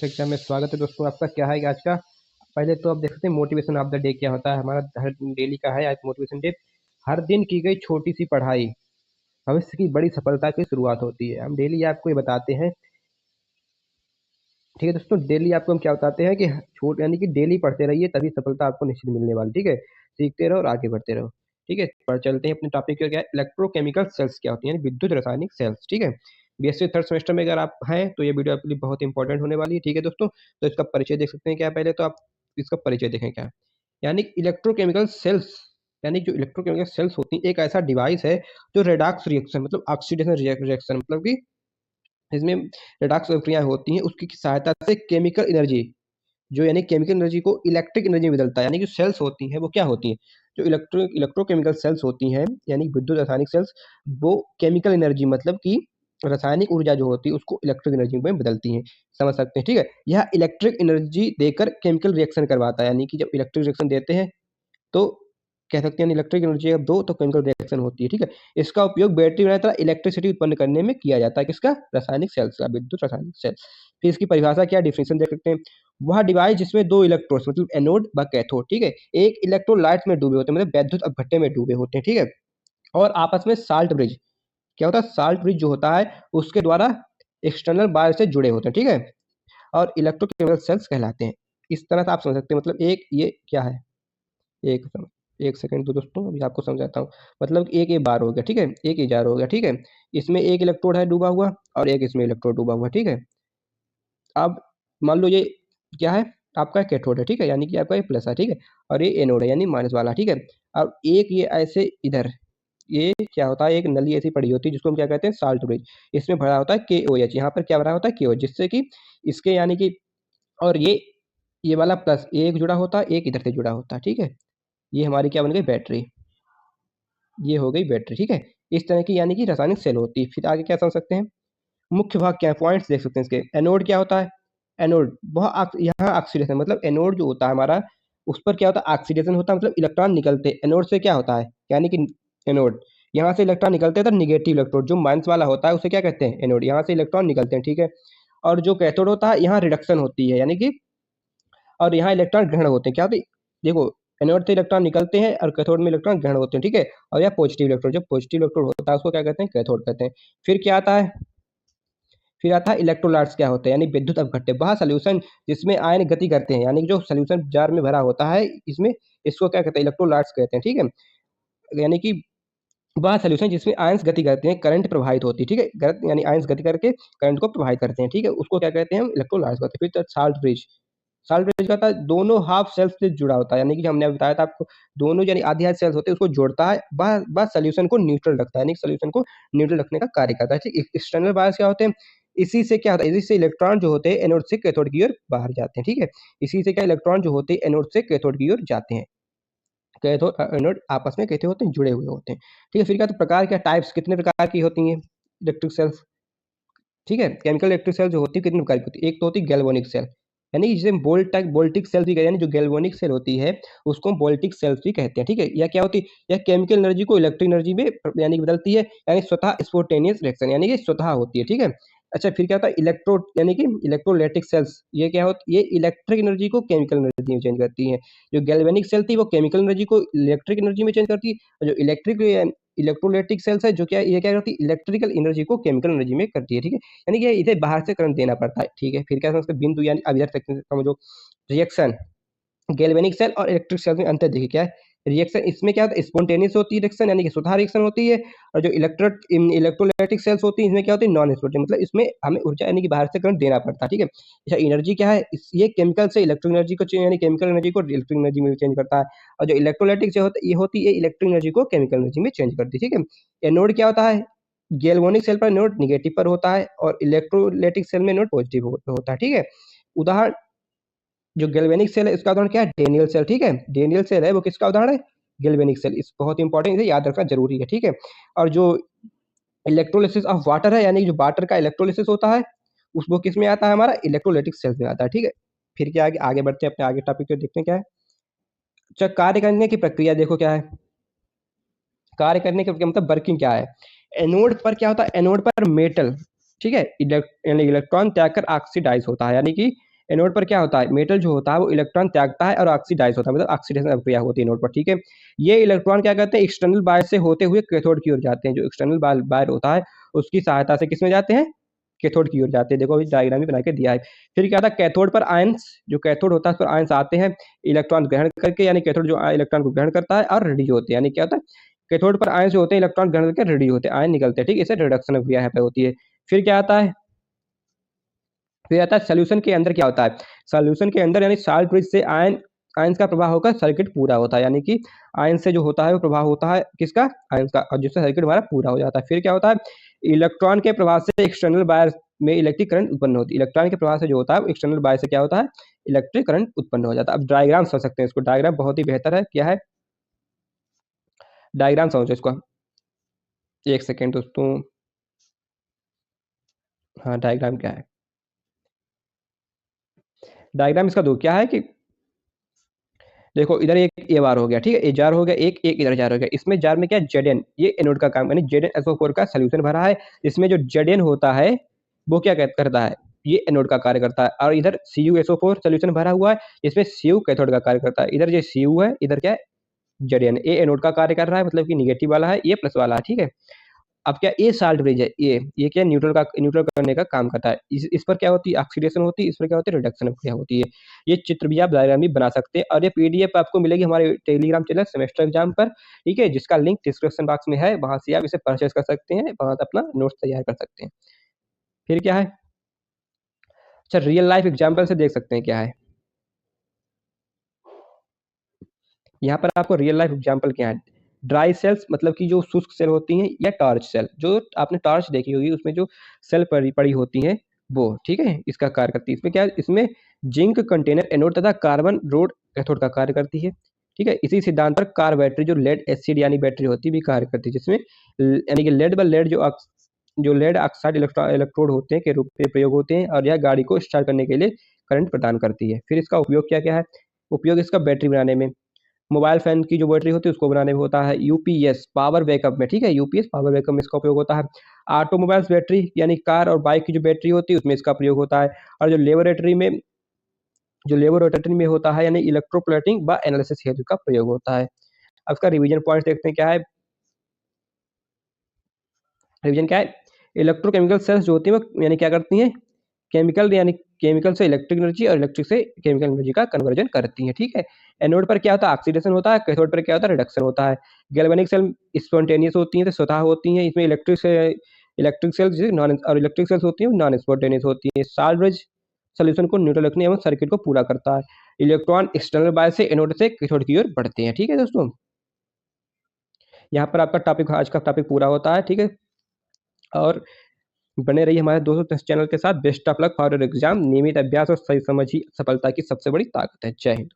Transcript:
Next exam में स्वागत है दोस्तों आपका। क्या है आज का? पहले तो आप देख सकते हैं मोटिवेशन ऑफ द डे क्या होता है। हमारा हर डेली का है आज मोटिवेशन डे। हर दिन की गई छोटी सी पढ़ाई भविष्य की बड़ी सफलता की शुरुआत होती है। हम डेली आपको ये बताते हैं, ठीक है दोस्तों। डेली आपको हम क्या बताते हैं कि छोट यानी कि डेली पढ़ते रहिए, तभी सफलता आपको निश्चित मिलने वाली। ठीक है, सीखते रहो और आगे बढ़ते रहो। ठीक है, पर चलते हैं अपने टॉपिक पे। क्या इलेक्ट्रोकेमिकल सेल्स क्या होती है, यानी विद्युत रासायनिक सेल्स। ठीक है, बीएससी थर्ड सेमेस्टर में अगर आप हैं तो ये वीडियो आपके लिए बहुत इंपॉर्टेंट होने वाली है। ठीक है दोस्तों, तो इसका परिचय देख सकते हैं क्या। पहले तो आप इसका परिचय देखें क्या, यानी इलेक्ट्रोकेमिकल सेल्स, यानी जो इलेक्ट्रोकेमिकल सेल्स होती है एक ऐसा डिवाइस है जो रेडॉक्स रिएक्शन मतलब ऑक्सीडेशन रिएक्शन मतलब कि इसमें रेडॉक्स प्रक्रियाएं होती हैं, उसकी सहायता से केमिकल एनर्जी जो यानी केमिकल एनर्जी को इलेक्ट्रिक एनर्जी में बदलता है। यानी जो सेल्स होती हैं वो क्या होती हैं, जो इलेक्ट्रोकेमिकल सेल्स होती हैं यानी विद्युत रासायनिक सेल्स, वो केमिकल एनर्जी मतलब कि रासायनिक ऊर्जा जो होती है उसको इलेक्ट्रिक एनर्जी में बदलती हैं। समझ सकते हैं, ठीक है। यह इलेक्ट्रिक एनर्जी देकर केमिकल रिएक्शन करवाता है, यानी कि जब इलेक्ट्रिक रिएक्शन देते हैं तो कह सकते हैं इलेक्ट्रिक एनर्जी जब दो तो केमिकल रिएक्शन होती है। ठीक है, इसका उपयोग बैटरी बनाने तथा इलेक्ट्रिसिटी उत्पन्न करने में किया जाता है। किसका? रासायनिक सेल्स का, विद्युत रासायनिक सेल्स। फिर इसकी परिभाषा क्या, डिफिनेशन देख सकते हैं। वह डिवाइस जिसमें दो इलेक्ट्रोड्स मतलब एनोड व कैथोड, ठीक है, एक इलेक्ट्रोलाइट में डूबे होते हैं मतलब वैद्युत अपघट्य में डूबे होते हैं। ठीक है, और आपस में साल्ट ब्रिज, क्या होता है, साल्ट ब्रिज जो होता है उसके द्वारा एक्सटर्नल वायर से जुड़े होते हैं। ठीक है, और इलेक्ट्रोकेमिकल सेल्स कहलाते हैं। इस तरह से आप समझ सकते हैं। मतलब एक ये क्या है, एक एक सेकंड तो दोस्तों अभी आपको समझाता हूँ। मतलब एक ये बार हो गया, ठीक है, एक ये जार हो गया। ठीक है, इसमें एक इलेक्ट्रोड है डूबा हुआ और एक इसमें इलेक्ट्रोड डूबा हुआ। ठीक है, अब मान लो ये क्या है, आपका कैथोड है। ठीक है, यानी कि आपका ये प्लस है। ठीक है, और ये एनोड है यानी माइनस वाला। ठीक है, अब एक ये ऐसे इधर ये क्या होता है, एक नली ऐसी पड़ी होती है जिसको हम क्या कहते हैं, साल्ट ब्रिज। इसमें भरा होता है KOH, यहाँ पर क्या भरा होता है KOH, जिससे कि इसके यानी कि और ये वाला प्लस एक जुड़ा होता है, एक इधर से जुड़ा होता है। ठीक है, ये हमारी क्या बन गई, बैटरी। ये हो गई बैटरी। ठीक है, इस तरह की यानी कि रासायनिक सेल होती है। फिर आगे क्या समझ सकते हैं, मुख्य भाग क्या है, पॉइंट्स देख सकते हैं इसके। एनोड क्या होता है, एनोड वह यहाँ ऑक्सीडेशन मतलब एनोड जो होता है हमारा, उस पर क्या होता है, ऑक्सीडेशन होता है मतलब इलेक्ट्रॉन निकलते हैं एनोड से। क्या होता है, यानी कि एनोड यहाँ से इलेक्ट्रॉन निकलते हैं तो निगेटिव इलेक्ट्रोड जो माइनस वाला होता है उसे क्या कहते हैं, एनोड। यहाँ से इलेक्ट्रॉन निकलते हैं। ठीक है, और जो कैथोड होता है यहाँ रिडक्शन होती है, यानी कि और यहाँ इलेक्ट्रॉन ग्रहण होते हैं। क्या होते हैं, देखो, एनोड से इलेक्ट्रॉन निकलते हैं और कैथोड में इलेक्ट्रॉन ग्रहण होते हैं। ठीक है, और यह पॉजिटिव इलेक्ट्रोड, जो पॉजिटिव इलेक्ट्रोड होता है उसको क्या कहते हैं, कैथोड कहते हैं। फिर क्या आता है, फिर आता है इलेक्ट्रोलाइट्स क्या होते हैं, यानी विद्युत अपघट्य, वह सॉल्यूशन जिसमें आयन गति करते हैं, यानी कि जो सॉल्यूशन जार में भरा होता है इसमें, इसको क्या कहते हैं, इलेक्ट्रोलाइट्स कहते हैं। ठीक है, यानी कि वह सॉल्यूशन जिसमें आयंस गति करते हैं, करंट प्रवाहित होती है। ठीक है, यानी आयंस गति करके करंट को प्रवाहित करते हैं। ठीक है, उसको क्या कहते हैं, हम इलेक्ट्रोलाइट्स कहते हैं। फिर साल्ट ब्रिज, साल्ट ब्रिज का था दोनों हाफ सेल्स से जुड़ा होता है, यानी कि हमने बताया था आपको, दोनों यानी आधी आधी सेल्स होते हैं उसको जोड़ता है, वह सॉल्यूशन को न्यूट्रल रखता है, यानी सॉल्यूशन को न्यूट्रल रखने का कार्य करता है। ठीक, एक्सटर्नल वायर्स क्या होते हैं, इसी से क्या होता है, इसी से इलेक्ट्रॉन जो होते हैं एनोड से कैथोड की ओर बाहर जाते हैं। ठीक है, इसी से क्या इलेक्ट्रॉन जो होते हैं एनोड से कैथोड की ओर जाते हैं। कैथोड एनोड आपस में कैसे होते हैं, जुड़े हुए होते हैं। ठीक है, फिर क्या, तो प्रकार क्या, टाइप्स कितने प्रकार की होती हैं इलेक्ट्रिक सेल्स। ठीक है, केमिकल इलेक्ट्रिक सेल जो होती है कितने प्रकार की होती है, एक तो होती है गैल्वेनिक सेल, यानी कि जिसे बोल्टिक सेल भी कहते हैं, यानी जो गैल्वेनिक सेल होती है उसको हम बोल्टिक सेल्स भी कहते हैं। ठीक है, यह क्या होती है, यह केमिकल एनर्जी को इलेक्ट्रिक एनर्जी में यानी कि बदलती है, यानी स्वतः स्पोंटेनियस रिएक्शन, यानी कि स्वतः होती है। ठीक है, अच्छा फिर क्या होता है, इलेक्ट्रोड यानी कि इलेक्ट्रोलाइटिक सेल्स, ये क्या होती, ये इलेक्ट्रिक एनर्जी को केमिकल एनर्जी में चेंज करती है। जो गैल्वेनिक सेल थी वो केमिकल एनर्जी को इलेक्ट्रिक एनर्जी में चेंज करती है, और जो इलेक्ट्रोलाइटिक सेल्स है जो क्या, ये क्या करती है, इलेक्ट्रिकल एनर्जी को केमिकल एनर्जी में करती है। ठीक है, यानी कि इसे बाहर से करंट देना पड़ता है। ठीक है, फिर क्या समझते हैं, बिंदु यानी अब इधर तक समझो, रिएक्शन गैल्वेनिक सेल और इलेक्ट्रिक सेल में अंतर देखिए क्या है। रिएक्शन इसमें क्या होता है, स्पॉन्टेनियस होती है रिएक्शन, यानी कि स्वतः रिएक्शन होती है, और जो इलेक्ट्रोलाइटिक सेल्स होती है इसमें क्या होती है, नॉन स्पॉन्टेनियस, मतलब इसमें हमें ऊर्जा यानी कि बाहर से करंट देना पड़ता है। ठीक है, अच्छा एनर्जी क्या है, ये केमिकल से इलेक्ट्रिक एनर्जी को चेंज, यानी केमिकल एनर्जी को इलेक्ट्रिक एनर्जी में चेंज करता है, और जो इलेक्ट्रोलाइटिक से होती है इलेक्ट्रिक एनर्जी को केमिकल एनर्जी में चेंज करती है। ठीक है, एनोड क्या होता है, गैल्वेनिक सेल पर नोड निगेटिव पर होता है और इलेक्ट्रोलाइटिक सेल में नोड पॉजिटिव होता है। ठीक है, उदाहरण जो गैल्वेनिक सेल है इसका उदाहरण क्या है, डेनियल सेल। ठीक है, डेनियल सेल है वो किसका उदाहरण है, गैल्वेनिक सेल। इस बहुत इंपॉर्टेंट, इसे याद रखना जरूरी है। ठीक है, और जो इलेक्ट्रोलिसिस ऑफ वाटर है, यानी कि जो वाटर का इलेक्ट्रोलिसिस होता है उस वो किस में आता है, हमारा इलेक्ट्रोलाइटिक सेल्स में आता है। ठीक है, फिर क्या, आगे आगे बढ़ते हैं अपने आगे टॉपिक को देखते हैं क्या है। अच्छा, कार्य करने की प्रक्रिया देखो क्या है, कार्य करने की मतलब वर्किंग क्या है। एनोड पर क्या होता है, एनोड पर मेटल, ठीक है, यानी इलेक्ट्रॉन त्याग कर ऑक्सीडाइज होता है, यानी कि एनोड पर क्या होता है, मेटल जो होता है वो इलेक्ट्रॉन त्यागता है और ऑक्सीडाइज होता है, मतलब ऑक्सीडेशन अभिक्रिया होती है एनोड पर, ठीक है। ये इलेक्ट्रॉन क्या करते हैं, एक्सटर्नल वायर से होते हुए कैथोड की ओर जाते हैं। जो एक्सटर्नल वायर होता है उसकी सहायता से किसमें जाते हैं, कैथोड की ओर जाते हैं। देखो इस डायग्राम में बना के दिया है। फिर क्या था, कैथोड पर आयंस, जो कैथोड होता है उस पर आयंस आते हैं इलेक्ट्रॉन ग्रहण करके, यानी कैथोड जो इलेक्ट्रॉन को ग्रहण करता है और रेडी होते हैं, यानी क्या होता है, कैथोड पर आयंस जो होते हैं इलेक्ट्रॉन ग्रहण करके रेडी होते हैं, आयन निकलते हैं, ठीक है। इसे रिडक्शन अभिक्रिया यहाँ पे होती है। फिर क्या आता है, फिर आता है सॉल्यूशन के अंदर क्या होता है, सॉल्यूशन के अंदर यानी साल्ट ब्रिज से आयन आयंस का प्रवाह होकर सर्किट पूरा होता है, यानी कि आयन से जो होता है वो प्रवाह होता है किसका, आयंस का, और जिससे सर्किट हमारा पूरा हो जाता है। फिर क्या होता है, इलेक्ट्रॉन के प्रवाह से एक्सटर्नल वायर में इलेक्ट्रिक करंट उत्पन्न होती है। इलेक्ट्रॉन के प्रवाह से जो होता है एक्सटर्नल वायर से क्या होता है, इलेक्ट्रिक करंट उत्पन्न हो जाता है। अब डायग्राम समझ सकते हैं इसको, डायग्राम बहुत ही बेहतर है, क्या है, डायग्राम समझो इसको। एक सेकेंड दोस्तों, हाँ डायग्राम क्या है, डायग्राम इसका दो क्या है कि देखो इधर एक ए बार हो गया, ठीक है, ए जार हो गया, एक एक इधर जार हो गया। इसमें जार में क्या है, जेडन, ये एनोड का काम, यानी जेडन का सोल्यूशन भरा है। इसमें जो जेडन होता है वो क्या करता है, ये एनोड का कार्य करता है। और इधर CuSO4 सोल्यूशन भरा हुआ है, इसमें Cu कैथोड का कार्य करता है। इधर जो Cu है, इधर क्या है, जेडन, ए एनोड का कार्य कर रहा है, मतलब कि निगेटिव वाला है, ये प्लस वाला है, ठीक है। अब क्या, ये साल्ट ब्रिज है, ये क्या न्यूट्रल करने का काम करता है। इस पर क्या होती है, ऑक्सीडेशन होती है, इस पर क्या होती है, रिडक्शन क्या होती है। ये चित्र भी आप डायग्राम भी बना सकते हैं, और ये PDF आपको मिलेगी हमारे टेलीग्राम चैनल सेमेस्टर एग्जाम पर, ठीक है, जिसका लिंक डिस्क्रिप्शन बॉक्स में है, वहां से आप इसे परचेज कर सकते हैं, वहां से अपना नोट्स तैयार कर सकते हैं। फिर क्या है, अच्छा रियल लाइफ एग्जाम्पल से देख सकते हैं क्या है, यहाँ पर आपको रियल लाइफ एग्जाम्पल क्या है, ड्राई सेल्स मतलब कि जो शुष्क सेल होती हैं, या टॉर्च सेल, जो आपने टॉर्च देखी होगी उसमें जो सेल पड़ी पड़ी होती हैं वो, ठीक है, इसका कार्य करती है। इसमें क्या है, इसमें जिंक कंटेनर एनोड तथा कार्बन रोड कैथोड का कार्य करती है, ठीक है। इसी सिद्धांत पर कार बैटरी, जो लेड एसिड यानी बैटरी होती है, भी कार्य करती है, जिसमें यानी कि लेड व लेड जो लेड ऑक्साइड इलेक्ट्रोड होते हैं के रूप में प्रयोग होते हैं, और यह गाड़ी को स्टार्ट करने के लिए करंट प्रदान करती है। फिर इसका उपयोग क्या क्या है, उपयोग इसका बैटरी बनाने में, मोबाइल फ़ोन की जो बैटरी होती है उसको बनाने में होता है, यूपीएस पावर बैकअप में, ठीक है, यूपीएस पावर बैकअप में इसका उपयोग होता है। ऑटोमोबाइल्स बैटरी यानी कार और बाइक की जो बैटरी होती है उसमें इसका प्रयोग होता है। और जो लेबोरेटरी में होता है, यानी इलेक्ट्रोप्लेटिंग व एनालिसिस हेतु का प्रयोग होता है। अब इसका रिवीजन पॉइंट देखते हैं क्या है, रिवीजन क्या है, इलेक्ट्रोकेमिकल सेल्स जो होती हैं वो यानी क्या करती हैं, केमिकल यानी केमिकल से इलेक्ट्रिक एनर्जी और इलेक्ट्रिक से केमिकल एनर्जी का कन्वर्जन करती हैं, ठीक है। एनोड पर क्या होता है, ऑक्सीडेशन होता है, कैथोड पर क्या होता है, रिडक्शन होता है। गैल्वेनिक सेल स्पॉन्टेनियस होती हैं, तो स्वतः होती हैं, इसमें इलेक्ट्रिक सेल्स नॉन, और इलेक्ट्रिक सेल्स होती हैं नॉन स्पॉन्टेनियस होती हैं। सॉल्ट ब्रिज सॉल्यूशन को न्यूट्रल रखने एवं सर्किट को पूरा करता है। इलेक्ट्रॉन एक्सटर्नल बाय से एनोड से कैथोड की ओर बढ़ते हैं, ठीक है दोस्तों। यहाँ पर आपका टॉपिक, आज का टॉपिक पूरा होता है, ठीक है। और बने रहिए हमारे दोस्तों इस चैनल के साथ। Best of luck for your exam. नियमित अभ्यास और सही समझ ही सफलता की सबसे बड़ी ताकत है। जय हिंद।